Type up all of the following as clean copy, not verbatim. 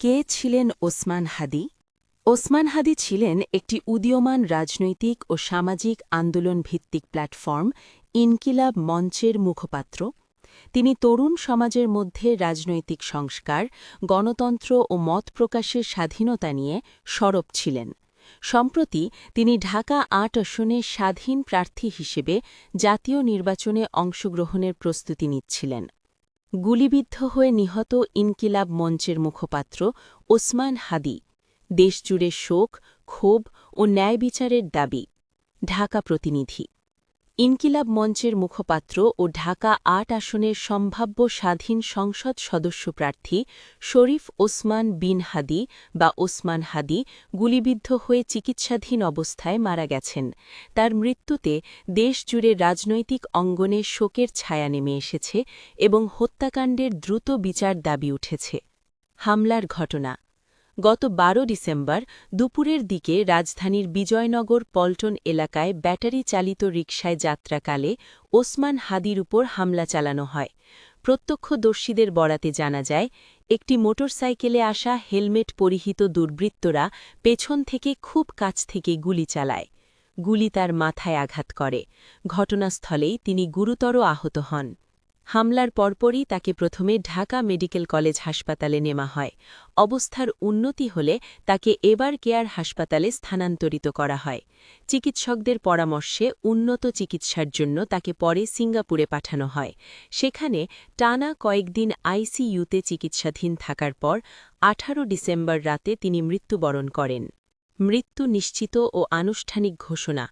কে ছিলেন ওসমান হাদি? ওসমান হাদি ছিলেন একটি উদীয়মান রাজনৈতিক ও সামাজিক আন্দোলন ভিত্তিক প্ল্যাটফর্ম ইনকিলাব মঞ্চের মুখপাত্র। তিনি তরুণ সমাজের মধ্যে রাজনৈতিক সংস্কার, গণতন্ত্র ও মত প্রকাশের স্বাধীনতা নিয়ে সরব ছিলেন। সম্প্রতি তিনি ঢাকা ৮ আসনে স্বাধীন প্রার্থী হিসেবে জাতীয় নির্বাচনে অংশগ্রহণের প্রস্তুতি নিচ্ছিলেন। গুলিবিদ্ধ হয়ে নিহত ইনকিলাব মঞ্চের মুখপাত্র ওসমান হাদি। দেশজুড়ে শোক, ক্ষোভ ও ন্যায় বিচারের দাবি। ঢাকা প্রতিনিধি। ইনকিলাব মঞ্চের মুখপাত্র ও ঢাকা ৮ আসনের সম্ভাব্য স্বাধীন সংসদ সদস্য প্রার্থী শরীফ ওসমান বিন হাদি বা ওসমান হাদি গুলিবিদ্ধ হয়ে চিকিৎসাধীন অবস্থায় মারা গেছেন। তার মৃত্যুতে দেশজুড়ে রাজনৈতিক অঙ্গনে শোকের ছায়া নেমে এসেছে এবং হত্যাকাণ্ডের দ্রুত বিচার দাবি উঠেছে। হামলার ঘটনা গত ১২ ডিসেম্বর দুপুরের দিকে রাজধানীর বিজয়নগর পল্টন এলাকায় ব্যাটারি চালিত রিকশায় যাত্রাকালে ওসমান হাদির উপর হামলা চালানো হয়। প্রত্যক্ষদর্শীদের বরাতে জানা যায়, একটি মোটরসাইকেলে আসা হেলমেট পরিহিত দুর্বৃত্তরা পেছন থেকে খুব কাছ থেকে গুলি চালায়। গুলি তার মাথায় আঘাত করে। ঘটনাস্থলেই তিনি গুরুতর আহত হন। হামলার পরপরই তাকে প্রথমে ঢাকা মেডিকেল কলেজ হাসপাতালে নেওয়া হয়। অবস্থার উন্নতি হলে তাকে এবার কেয়ার হাসপাতালে স্থানান্তরিত করা হয়। চিকিৎসকদের পরামর্শে উন্নত চিকিৎসার জন্য তাকে পরে সিঙ্গাপুরে পাঠানো হয়। সেখানে টানা কয়েকদিন আইসিইউতে চিকিৎসাধীন থাকার পর ১৮ ডিসেম্বর রাতে তিনি মৃত্যুবরণ করেন। মৃত্যু নিশ্চিত ও আনুষ্ঠানিক ঘোষণা।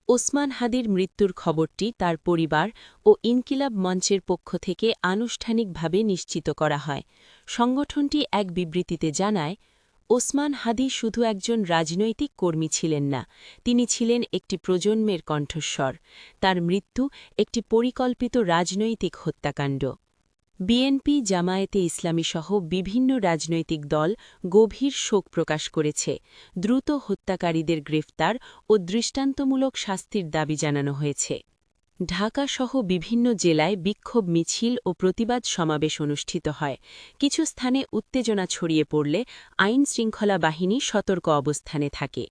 ওসমান হাদির মৃত্যুর খবরটি তার পরিবার ও ইনকিলাব মঞ্চের পক্ষ থেকে আনুষ্ঠানিকভাবে নিশ্চিত করা হয়। সংগঠনটি এক বিবৃতিতে জানায়, ওসমান হাদি শুধু একজন রাজনৈতিক কর্মী ছিলেন না, তিনি ছিলেন একটি প্রজন্মের কণ্ঠস্বর। তার মৃত্যু একটি পরিকল্পিত রাজনৈতিক হত্যাকাণ্ড। বিএনপি, জামায়াতে ইসলামী সহ বিভিন্ন রাজনৈতিক দল গভীর শোক প্রকাশ করেছে। দ্রুত হত্যাকারীদের গ্রেফতার ও দৃষ্টান্তমূলক শাস্তির দাবি জানানো হয়েছে। ঢাকা সহ বিভিন্ন জেলায় বিক্ষোভ মিছিল ও প্রতিবাদ সমাবেশ অনুষ্ঠিত হয়। কিছু স্থানে উত্তেজনা ছড়িয়ে পড়লে আইন-শৃঙ্খলা বাহিনী সতর্ক অবস্থানে থাকে।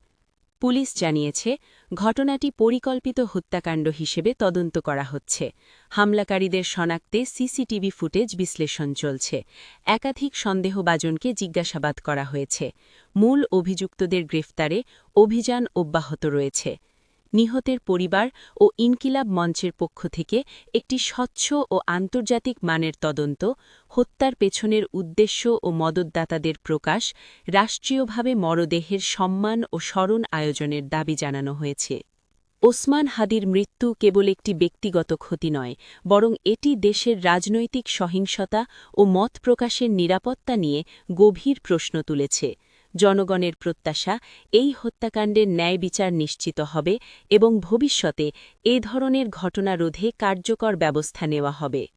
পুলিশ জানিয়েছে, ঘটনাটি পরিকল্পিত হত্যাকাণ্ড হিসেবে তদন্ত করা হচ্ছে। হামলাকারীদের শনাক্তে সিসিটিভি ফুটেজ বিশ্লেষণ চলছে। একাধিক সন্দেহভাজনকে জিজ্ঞাসাবাদ করা হয়েছে। মূল অভিযুক্তদের গ্রেফতারে অভিযান অব্যাহত রয়েছে। নিহতের পরিবার ও ইনকিলাব মঞ্চের পক্ষ থেকে একটি স্বচ্ছ ও আন্তর্জাতিক মানের তদন্ত, হত্যার পেছনের উদ্দেশ্য ও মদতদাতাদের প্রকাশ, রাষ্ট্রীয়ভাবে মরদেহের সম্মান ও স্মরণ আয়োজনের দাবি জানানো হয়েছে। ওসমান হাদির মৃত্যু কেবল একটি ব্যক্তিগত ক্ষতি নয়, বরং এটি দেশের রাজনৈতিক সহিংসতা ও মত প্রকাশের নিরাপত্তা নিয়ে গভীর প্রশ্ন তুলেছে। জনগণের প্রত্যাশা, এই হত্যাকাণ্ডের ন্যায় বিচার নিশ্চিত হবে এবং ভবিষ্যতে এ ধরনের ঘটনা রোধে কার্যকর ব্যবস্থা নেওয়া হবে।